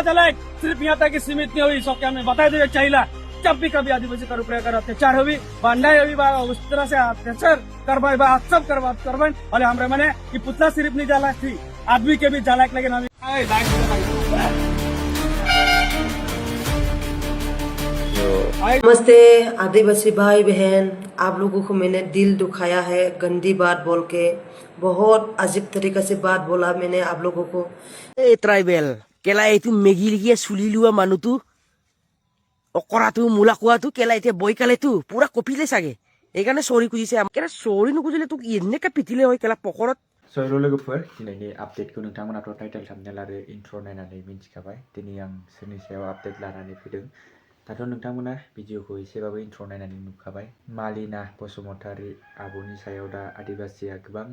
पुतला जलाए सिर्फ यहाँ तक सीमित नहीं हुई, सबके हमें बता देना चाहिए। जब भी कभी आदिवासी का ऊपर अगर अत्याचार हुई बांडाई हुई बा उस तरह से अत्याचार करवाई बा सब करवाई और हमारे मैंने कि पुतला सिर्फ नहीं जला थी, आदमी के भी जला, लेकिन अभी नमस्ते आदिवासी भाई बहन, आप लोगों को मैंने दिल दुखाया है गंदी बात बोल के, बहुत अजीब तरीका से बात बोला मैंने आप लोगों को। ए ट्राइबेल केला एतु मेगी लिया सुली लुआ मानुतु অকৰাটো মূলা খোৱাটো কেলা এতিয়া বইকালেতো পুৰা কপিলে চাগে, এইকাৰণে চৰি খুজিছে। কেলা চৰি নুখুজিলে তোক এনেকে পিটিলে হয় কেলা পকৰত। सर लोगोफोर दिनैनि आपडेटखौ नोंथांमोनाथ' टाइटेल थाम्बनेल आरो इन्ट्र' नायनानै मिन्थिखाबाय। दिनै आं सोरनि सायाव आपडेट लानानै फैदों। दाथ' नोंथांमोना भिडिअखौ एसेबाबो इन्ट्र' नायनानै नुखाबाय। मालिना बसुमतारी आब'नि सायाव दा आदिबासिया गोबां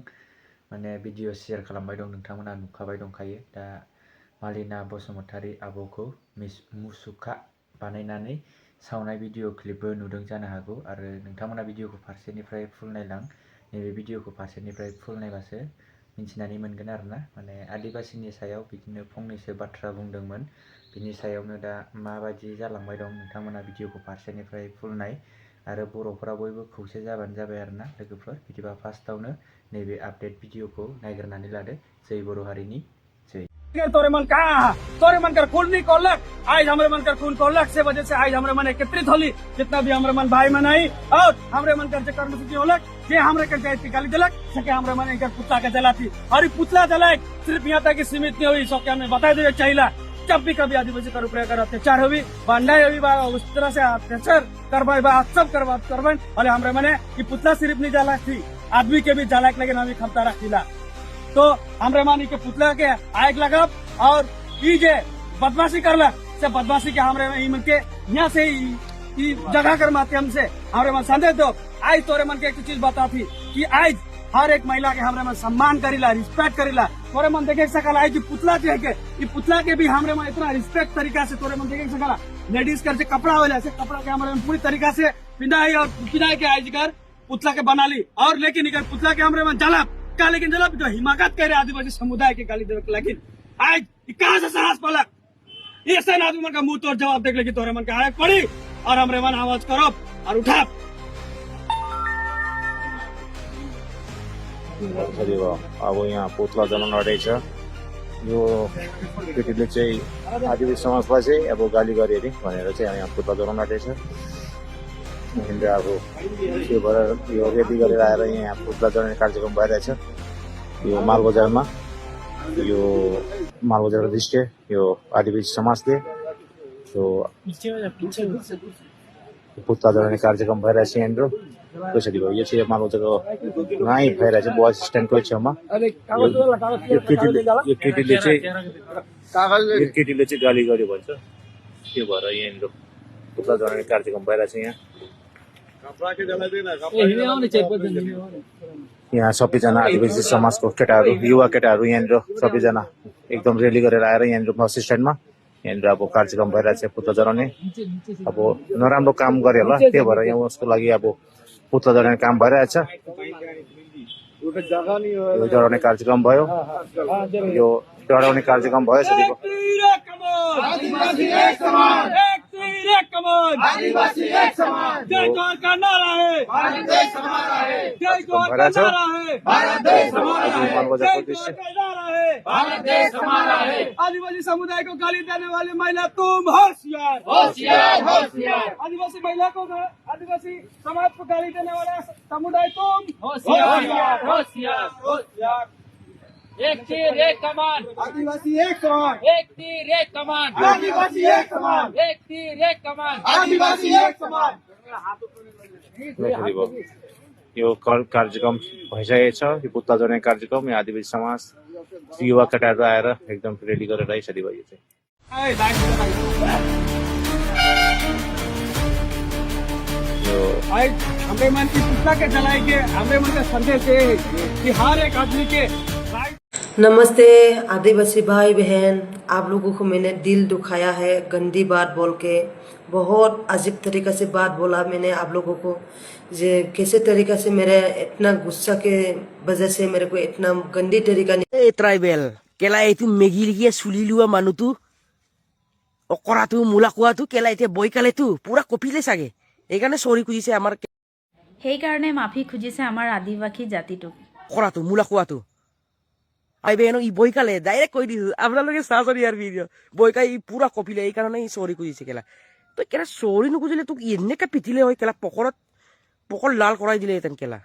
माने भिडिअ शेयार खालामबाय दं, नोंथांमोना नुखाबाय दंखायो। दा मालिना बसुमतारी आब'खौ मुसुखा बानायनानै सावनाय भिडिअ क्लिपबो नुदों जानो हागौ, आरो नोंथांमोना भिडिअखौ फारसेनिफ्राय फुल नायलां। नैबे भिडिअखौ फारसेनिफ्राय फुल नायबासो मिन्थिनानै मोनगोन आरोना। माने आदिबासिनि सायाव बिदिनो फंनैसो बाथ्रा बुंदोंमोन, बिनि सायावनो दा माबायदि जालांबाय दं नोंथांमोना भिडिअखौ फारसेनिफ्राय फुल नाय, आरो बर'फोरा बयबो खौसे जाबानो जाबाय आरोना लोगोफोर। बिदिबा फार्स्टआवनो नैबे आपडेट भिडिअखौ नायग्रोनानै लादो। जय बर' हारिनि जय। तोरे मन कहाँ, तोरे मन कर खून नहीं खोलक, आज हमारे मन कर खून खोलक से वजह से आज हमारे मन एकत्रित होली, जितना भी हमारे मन भाई मन आई और हमारे मन कर कर्मसूची होलक, जे हमारे कर जाति गाली दिलक सके हमारे मन एक पुतला के जला थी, और ये पुतला जलाए सिर्फ यहाँ तक सीमित नहीं हुई, सबके हमें बता देना चाहिए। जब भी कभी आदिवासी का ऊपर अगर अत्याचार हुई बांडाई हुई बा उस तरह से अत्याचार करवाई बा सब करवाई और हमारे मैंने कि पुतला सिर्फ नहीं जला थी, आदमी के भी जला, लेकिन अभी खमता रखीला। तो हमरे मानी के पुतला के आग लगब और जे बदमाशी करला से बदमाशी के हमरे मन के यहाँ से जगह कर माध्यम से हमरे मन संदेश दो। आज तोरे मन के एक चीज बता थी कि आज हर एक महिला के हमरे मन सम्मान करीला, रिस्पेक्ट करीला। तोरे मन देखे सकला आज पुतला जो है के ये पुतला के भी हमरे मन इतना रिस्पेक्ट तरीका से तोरे मन देखे सकला। लेडीज कर कपड़ा होला से कपड़ा के हमरे मन पूरी तरीका से पिंडाई और पिंडाई के आज कर पुतला के बना ली, और लेकिन पुतला के हमरे मन जला का, लेकिन जला जो हिमाकत करे आदिवासी समुदाय के गाली देवे, लेकिन आज कहाँ से साहस पलक ये सैन आदमी मन का मुंह तोड़ जवाब देख ले तोरे मन का आग पड़ी और हमरे मन आवाज करो और उठा। अब यहाँ पुतला जलाउन आँटेको छ। यो केटीले चाहिँ आदिवासी समाजलाई चाहिँ अब गाली गरे अरे भनेर चाहिँ यहाँ पुतला जलाउन आँटेको छ। अब त्यो भएर यो रेडी गरेर आएर यहाँ पुतला जलाउने कार्यक्रम भइरहेछ यो मालबजारमा। यो मालबजार डिस्ट्रिक्ट यो आदिवासी समाजले यो पुतला जलाउने कार्यक्रम भइरहेछ यहाँनिर। कसरी भयो यो चाहिँ मालबजारको नाइ भइरहेछ बस स्ट्यान्डको छेउमा। यो केटीले चाहिँ गाली गर्यो भन्छ, त्यो भएर यहाँनिर पुतला जलाउने कार्यक्रम भइरहेछ। यहाँ सबैजना आदिवासी समाजको केटाहरू युवा केटाहरू यहाँनिर सबैजना एकदम रेली गरेर आएर यहाँनिर बस स्ट्यान्डमा यहाँनिर अब कार्यक्रम भइरहेछ पुतला जलाउने। अब नराम्रो काम गरे होला, त्यही भएर यहाँ उसको लागि अब पुतला जलाउने काम भइरहेछ। यो जलाउने कार्यक्रम भयो, यो डराउने कार्यक्रम भयो। आदिवासी एक समान, जय जोहार का नारा है, भारत देश हमारा है, जय जोहार का नारा है, भारत देश हमारा है, जय जोहार का नारा है, भारत देश हमारा है। आदिवासी समुदाय को गाली देने वाली महिला तुम होशियार, होशियार, होशियार। आदिवासी महिला को, आदिवासी समाज को गाली देने वाला समुदाय तुम होशियार, होशियार, होशियार। एक तीर एक कमान, आदिवासी एक समान, एक तीर एक कमान, आदिवासी एक समान, एक तीर एक कमान, आदिवासी एक समान। यो कार्यक्रम भइसकेको छ। यो पुतला जलाउने कार्यक्रम यो आदिवासी समाज युवा केटाहरू आएर एकदम रेडी गरेर यसरी भयो चाहिँ। हमरे मन की पुतला के जलाएंगे, हमरे मन का संदेश है कि हर एक आदमी के। नमस्ते आदिवासी भाई बहन, आप लोगों को मैंने दिल दुखाया है गंदी बात बोल के, बहुत अजीब तरीका से बात बोला मैंने आप लोगों को। जे कैसे तरीका से मेरे इतना गुस्सा के वजह से मेरे को इतना गंदी तरीका ए ट्राइबेल केला एतु मेगी लिया सुली लुआ मानुतु কৰাটো মূলা খোৱাটো কেলা এতিয়া বৈকালেতো পুৰা কপিলে চাগে এইকাৰণে চৰি খুজিছে আমাৰ সেইকাৰণে মাফি খুজিছে আমাৰ আদিবাসী জাতিটোক কৰাটো মূলা খোৱাটো আই বেনো ই বৈকালে ডাইৰেক্ট কৈ দিছো আপোনালোকে চাচৰি ইয়াৰ ভিডিঅ' বৈকাই ই পুৰা কপিলে এইকাৰণে ই চৰি খুজিছে কেলা তই কেলা চৰি নুখুজিলে তোক এনেকে পিটিলে হয় কেলা পকৰ লাল কৰাই দিলে হেতেন केला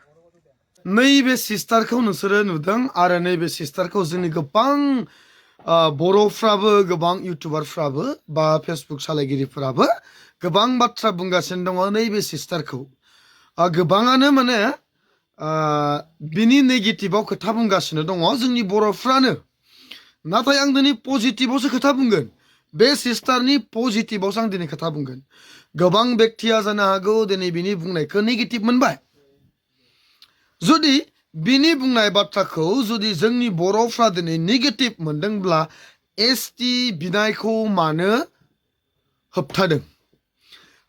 नैबे सिस्टारखौ नोंसोरो नुदों आरो नैबे सिस्टारखौ जोंनि गोबां बर'फ्राबो गोबां इउटुबारफ्राबो बा फेसबुक सालायगिरिफोराबो गोबां बाथ्रा बुंगासिनो दङ नैबे सिस्टारखौ गोबाङानो माने बिनि नेगेटिभआव खोथा बुंगासिनो दङ जोंनि बर'फ्रानो नाथाय आं दिनै पजिटिभआवसो खोथा बुंगोन बे सिस्टारनि पजिटिभआवसो आं दिनै खोथा बुंगोन गोबां बेक्तिया जानो हागौ दिनै बिनि बुंनायखौ नेगेटिभ मोनबाय जुदि बिनि बुंनाय बाथ्राखौ जुदि जोंनि बर'फ्रा दिनै नेगेटिभ मोनदोंब्ला एसटि बिनायखौ मानो होबथादों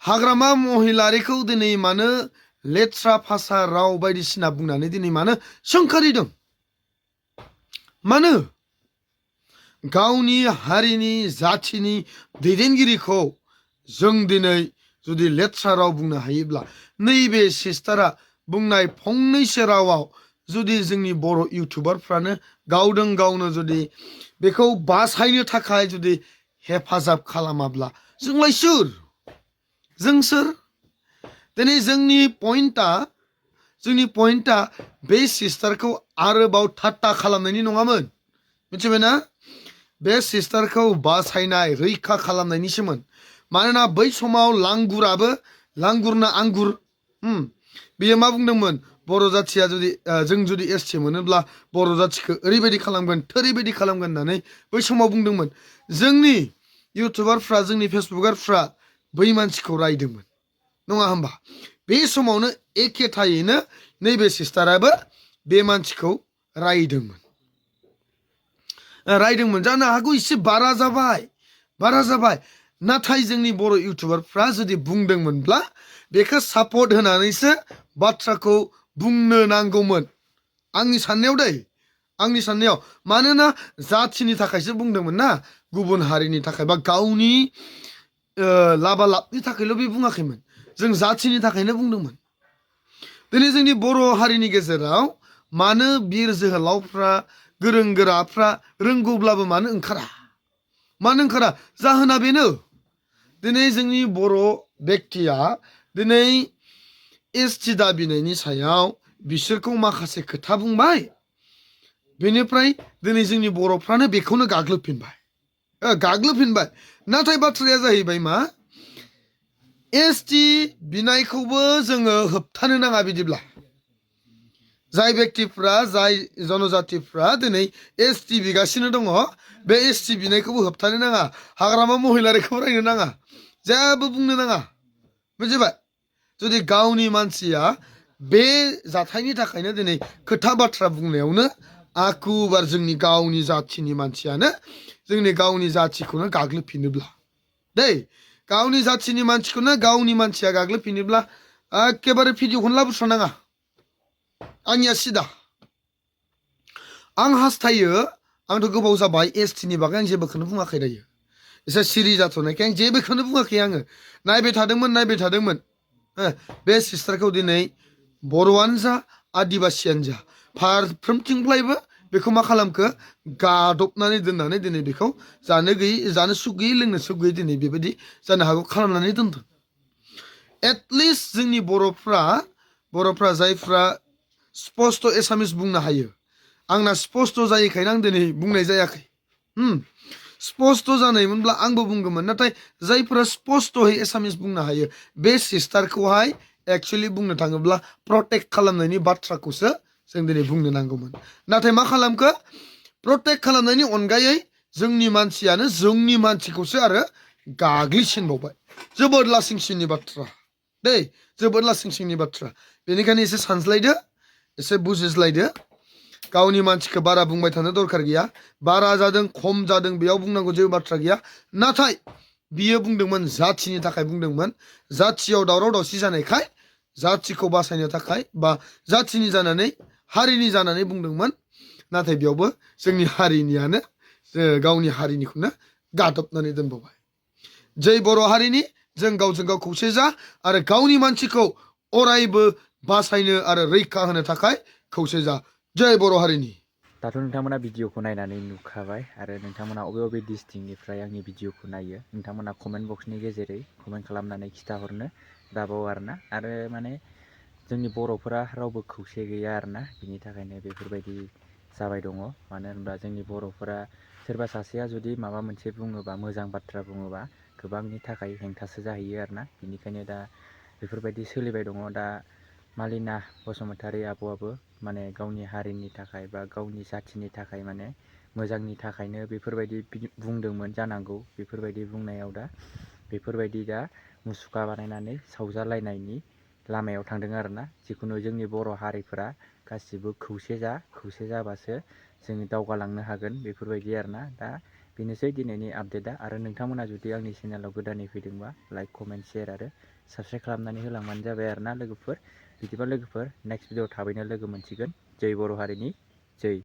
हाग्रामा महिलारिखौ दिनै मानो लेथ्रा भाषा राव बायदिसिना बुंनानै दिनै मानो सोंखारिदों मानो गावनि हारिनि जाथिनि दैदेनगिरिखौ जों दिनै जुदि लेथ्रा राव बुंनो हायोब्ला नैबे सिस्टारा बुंनाय फंनैसो रावाव जुदि जोंनि बर' इउटुबारफ्रानो गावदों गावनो जुदि बेखौ बासायनो थाखाय जुदि हेफाजाब खालामाब्ला जोंलाय सोर जों सोर दिनै जोंनि पइन्टआ बे सिस्टारखौ आरोबाव ठाट्टा खालामनायनि नङामोन मिथिबायना बे सिस्टारखौ बासायनाय रैखा खालामनायनिसोमोन मानोना बै समाव लांगुरना आंगुर बियो मा बुंदोंमोन बर' जाथिया जुदि जों जुदि एसटि मोनोब्ला बर' जाथिखौ ओरैबायदि खालामगोन थोरैबायदि खालामगोन होननानै बै समाव बुंदोंमोन जोंनि इउटुबारफ्रा जोंनि फेसबुकारफ्रा बै मानसिखौ रायदोंमोन नङा होमबा बे समावनो एखे थायैनो नैबे सिस्टाराबो बे मानसिखौ रायदोंमोन जानो हागौ एसे बारा जाबाय नाथाय जोंनि बर' इउटुबारफ्रा जुदि बुंदोंमोनब्ला बेखौ सापर्ट होनानैसो बाथ्राखौ बुंनो नांगौमोन आंनि साननायाव मानोना जाथिनि थाखायसो बुंदोंमोन ना गुबुन हारिनि थाखाय बा गावनि लाबा लाबनि थाखायल' बे बुङाखैमोन जों जाथिनि थाखायनो बुंदोंमोन दिनै जोंनि बर' हारिनि गेजेराव मानो बिर जोहोलावफ्रा गोरों गोराफ्रा रोंगौब्लाबो मानो ओंखारा जाहोना बेनो दिनै जोंनि बर' बेक्तिया दिनै एसटि दाबिनायनि सायाव बिसोरखौ माखासे खोथा बुंबाय बेनिफ्राय दिनै जोंनि बर'फ्रानो बेखौनो गाग्लोबफिनबाय नाथाय बाथ्राया जाहैबाय मा एसटि बिनायखौबो जोङो होबथानो नाङा बिदिब्ला जाय बेक्तिफ्रा जाय जनजातिफ्रा दिनै एसटि बिगासिनो दङ बे एसटि बिनायखौबो होबथानो नाङा हाग्रामा महिलारिखौ रायनो नाङा जेबो बुंनो नाङा बुजिबाय जुदि गावनि मानसिया बे जाथायनि थाखायनो दिनै खोथा बाथ्रा बुंनायावनो आकुबार जोंनि गावनि जाथिनि मानसियानो जोंनि गावनि जाथिखौनो गाग्लोबफिनोब्ला गावनि जाथिनि मानसिखौनो गावनि मानसिया गाग्लोबफिनोब्ला एखेबारे भिडिअखौनो लाबोस्रानाङा आंनिया सिदा आं हास्थायो आंथ' गोबाव जाबाय एसटिनि बागै आं जेबोखौनो बुङाखै दायो एसे सिरि जाथ'नायखाय आं जेबोखौनो बुङाखै आङो नायबाय थादोंमोन बे सिस्टारखौ दिनै बर'आनो जा आदिबासियानो जा फारफ्रोमथिंफ्रायबो बेखौ मा खालामखो गादबनानै दोननानै दिनै बेखौ जानो सुख गैयै लोंनो सुख गैयै दिनै बेबायदि जानो हागौ खालामनानै दोनदों एटलिस्ट जोंनि बर'फ्रा जायफ्रा स्पस्ट' एसामिस बुंनो हायो आंना स्पस्ट' जायैखायनो आं दिनै बुंनाय जायाखै स्पस्ट' जानायमोनब्ला आंबो बुंगौमोन नाथाय जायफोरा स्पस्ट'है एसामिस बुंनो हायो बे सिस्टारखौहाय एक्सुवेलि बुंनो थाङोब्ला प्रटेक्ट खालामनायनि बाथ्राखौसो जों दिनै बुंनो नांगौमोन नाथाय मा खालामखो प्रटेक्ट खालामनायनि अनगायै जोंनि मानसियानो जोंनि मानसिखौसो आरो गाग्लिसिनबावबाय जोबोद लासिंसिंनि बाथ्रा बेनिखायनो एसे सानस्लायदो एसे बुजिस्लायदो गावनि मानसिखौ बारा बुंबाय थानो दरखार गैया बारा जादों खम जादों बेयाव बुंनांगौ जेबो बाथ्रा गैया नाथाय बियो बुंदोंमोन जाथिनि थाखाय बुंदोंमोन जाथियाव दावराव दावसि जानायखाय जाथिखौ बासायनो थाखाय बा जाथिनि जानानै हारिनि जानानै बुंदोंमोन नाथाय बेयावबो जोंनि हारिनियानो गावनि हारिनिखौनो गादबनानै दोनबावबाय जै बर' हारिनि जों गावजों गाव खौसे जा आरो गावनि मानसिखौ अरायबो बासायनो आरो रैखा होनो थाखाय खौसे जा जय बर' हारिनि दाथ' नोंथांमोना भिडिअखौ नायनानै नुखाबाय आरो नोंथांमोना अबे डिस्ट्रिक्टनिफ्राय आंनि भिडिअखौ नायो नोंथांमोना कमेन्ट बक्सनि गेजेरै कमेन्ट खालामनानै खिथाहरनो दाबाव आरोना आरो माने जोंनि बर'फोरा रावबो खौसे गैया आरोना बिनि थाखायनो बेफोरबायदि जाबाय दङ मानो होनब्ला जोंनि बर'फोरा सोरबा सासेया जुदि माबा मोनसे बुङोबा मोजां बाथ्रा बुङोबा गोबांनि थाखाय हेंथासो जाहैयो आरोना बिनिखायनो दा बेफोरबायदि सोलिबाय दङ दा मालिना बसुमतारी आब'आबो माने गावनि हारिनि थाखाय बा गावनि जाथिनि थाखाय माने मोजांनि थाखायनो बेफोरबायदि बुंदोंमोन जानांगौ बेफोरबायदि बुंनायाव दा बेफोरबायदि दा मुसुखा बानायनानै सावजालायनायनि लामायाव थांदों आरोना जिखुनु जोंनि बर' हारिफोरा गासिबो खौसे जाबासो जोङो दावगालांनो हागोन बेफोरबायदि आरोना दा बेनोसै दिनैनि आपडेटआ आरो नोंथांमोना जुदि आंनि चेनेलाव गोदानै फैदोंबा लाइक कमेन्ट शेयार आरो साबस्क्राइब खालामनानै होलांबानो जाबाय आरोना लोगोफोर बिदिबा लोगोफोर नेक्स्ट भिडिअ थाबैनो लोगो मोनसिगोन जय बर' हारिनि जय